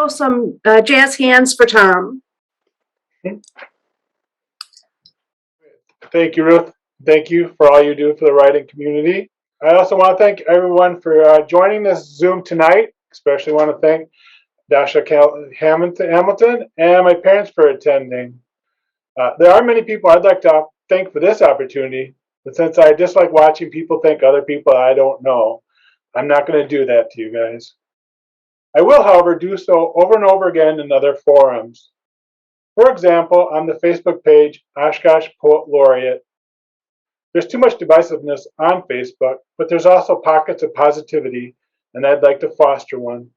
show some jazz hands for Tom. Thank you, Ruth. Thank you for all you do for the writing community. I also want to thank everyone for joining this Zoom tonight. Especially want to thank Dasha Hamilton and my parents for attending. There are many people I'd like to thank for this opportunity, but since I dislike watching people thank other people I don't know, I'm not going to do that to you guys. I will, however, do so over and over again in other forums. For example, on the Facebook page Oshkosh Poet Laureate. There's too much divisiveness on Facebook, but there's also pockets of positivity, and I'd like to foster one.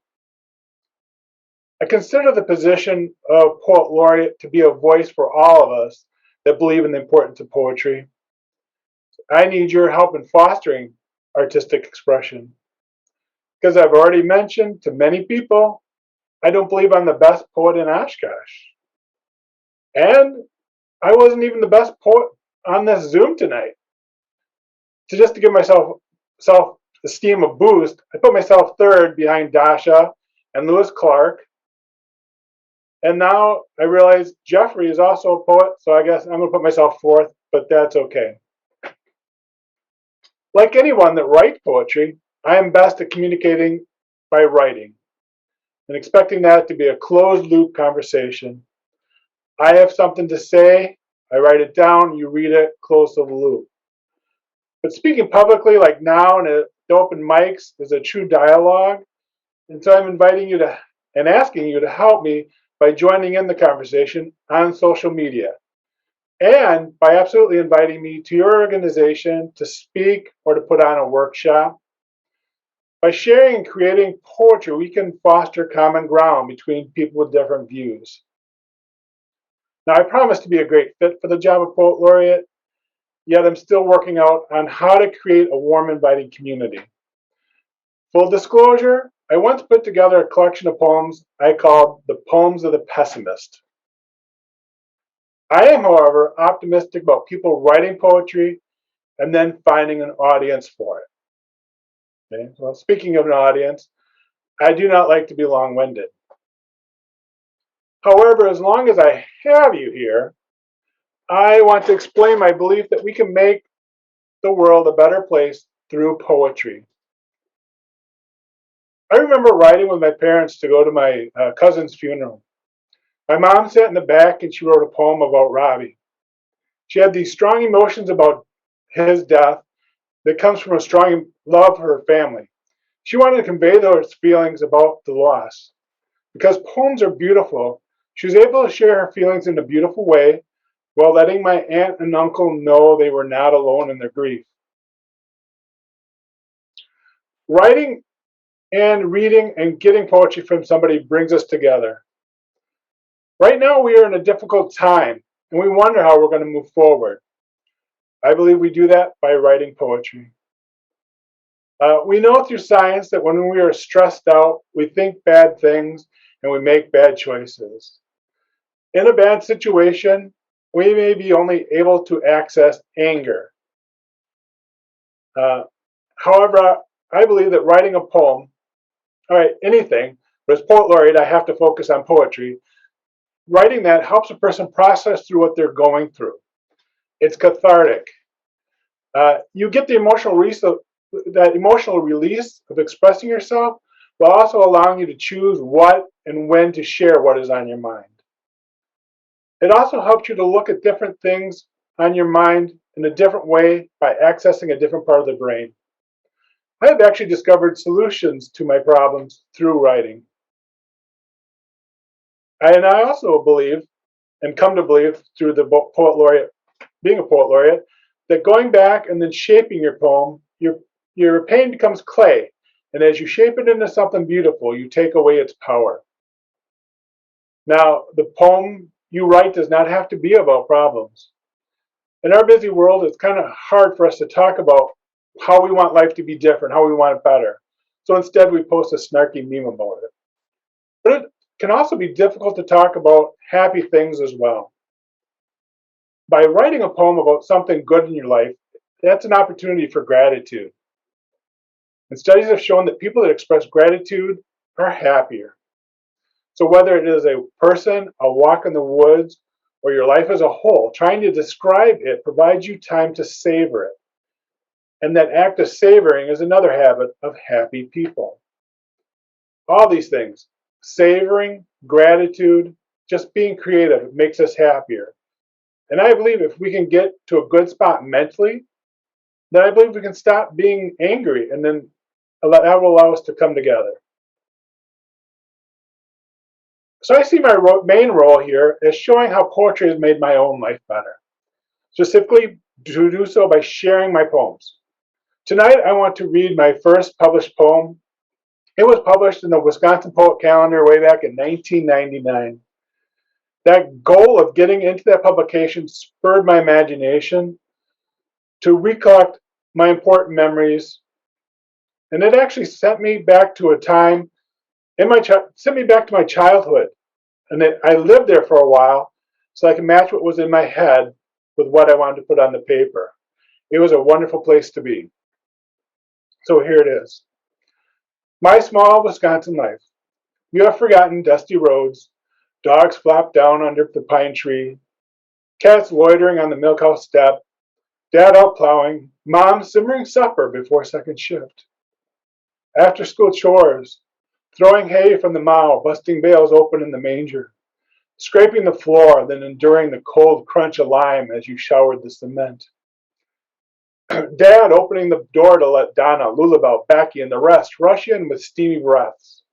I consider the position of Poet Laureate to be a voice for all of us that believe in the importance of poetry. I need your help in fostering artistic expression. Because I've already mentioned to many people, I don't believe I'm the best poet in Oshkosh. And I wasn't even the best poet on this Zoom tonight. So just to give myself self-esteem a boost, I put myself third behind Dasha and Lewis Clark. And now I realize Jeffrey is also a poet, so I guess I'm going to put myself fourth, but that's okay. Like anyone that writes poetry, I am best at communicating by writing and expecting that to be a closed-loop conversation. I have something to say, I write it down, you read it, close the loop. But speaking publicly, like now and at open mics, is a true dialogue. And so I'm inviting you to and asking you to help me by joining in the conversation on social media. And by absolutely inviting me to your organization to speak or to put on a workshop. By sharing and creating poetry, we can foster common ground between people with different views. Now, I promise to be a great fit for the job of Poet Laureate, yet I'm still working out on how to create a warm, inviting community. Full disclosure, I once put together a collection of poems I called The Poems of the Pessimist. I am, however, optimistic about people writing poetry and then finding an audience for it. Okay? Well, speaking of an audience, I do not like to be long-winded. However, as long as I have you here, I want to explain my belief that we can make the world a better place through poetry. I remember riding with my parents to go to my cousin's funeral. My mom sat in the back and she wrote a poem about Robbie. She had these strong emotions about his death that comes from a strong love for her family. She wanted to convey those feelings about the loss. Because poems are beautiful, she was able to share her feelings in a beautiful way while letting my aunt and uncle know they were not alone in their grief. Writing and reading and getting poetry from somebody brings us together. Right now we are in a difficult time and we wonder how we're going to move forward. I believe we do that by writing poetry. We know through science that when we are stressed out, we think bad things and we make bad choices. In a bad situation, we may be only able to access anger. However, I believe that writing a poem, all right, anything, but as Poet Laureate, I have to focus on poetry. Writing that helps a person process through what they're going through. It's cathartic. You get the emotional release of expressing yourself, while also allowing you to choose what and when to share what is on your mind. It also helps you to look at different things on your mind in a different way by accessing a different part of the brain. I have actually discovered solutions to my problems through writing. And I also believe, and come to believe through the Poet Laureate, being a Poet Laureate, that going back and then shaping your poem, your pain becomes clay. And as you shape it into something beautiful, you take away its power. Now, the poem you write does not have to be about problems. In our busy world, it's kind of hard for us to talk about how we want life to be different, how we want it better. So instead, we post a snarky meme about it. But it can also be difficult to talk about happy things as well. By writing a poem about something good in your life, that's an opportunity for gratitude. And studies have shown that people that express gratitude are happier. So whether it is a person, a walk in the woods, or your life as a whole, trying to describe it provides you time to savor it. And that act of savoring is another habit of happy people. All these things, savoring, gratitude, just being creative, makes us happier. And I believe if we can get to a good spot mentally, then I believe we can stop being angry, and then that will allow us to come together. So I see my main role here as showing how poetry has made my own life better, specifically to do so by sharing my poems. Tonight I want to read my first published poem. It was published in the Wisconsin Poet Calendar way back in 1999. That goal of getting into that publication spurred my imagination to recollect my important memories, and it actually sent me back to a time sent me back to my childhood, and I lived there for a while so I could match what was in my head with what I wanted to put on the paper. It was a wonderful place to be. So here it is. My small Wisconsin life. You have forgotten dusty roads, dogs flop down under the pine tree, cats loitering on the milkhouse step, dad out plowing, mom simmering supper before second shift. After school chores, throwing hay from the mow, busting bales open in the manger, scraping the floor, then enduring the cold crunch of lime as you showered the cement. Dad opening the door to let Donna, Lulabelle, Becky, and the rest rush in with steamy breaths.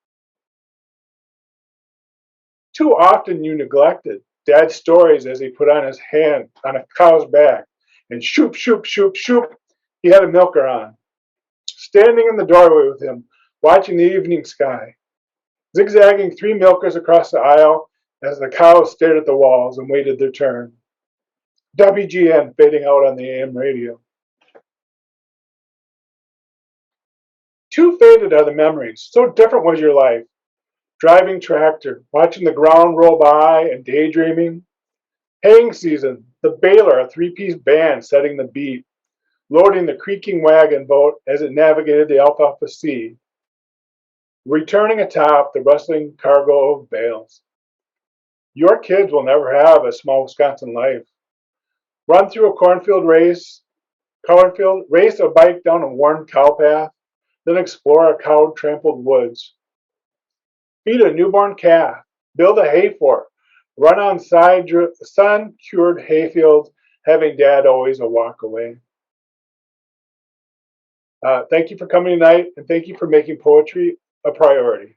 Too often you neglected Dad's stories as he put on his hand on a cow's back, and shoop, shoop, shoop, shoop, he had a milker on. Standing in the doorway with him, watching the evening sky, zigzagging 3 milkers across the aisle as the cows stared at the walls and waited their turn. WGN fading out on the AM radio. Too faded are the memories, so different was your life. Driving tractor, watching the ground roll by and daydreaming. Haying season, the baler, a 3-piece band setting the beat, loading the creaking wagon boat as it navigated the alfalfa sea. Returning atop the rustling cargo of bales. Your kids will never have a small Wisconsin life. Run through a cornfield, race a bike down a worn cow path, then explore a cow-trampled woods. Feed a newborn calf, build a hay fort, run on sun-cured hayfields, having dad always a walk away. Thank you for coming tonight, and thank you for making poetry a priority.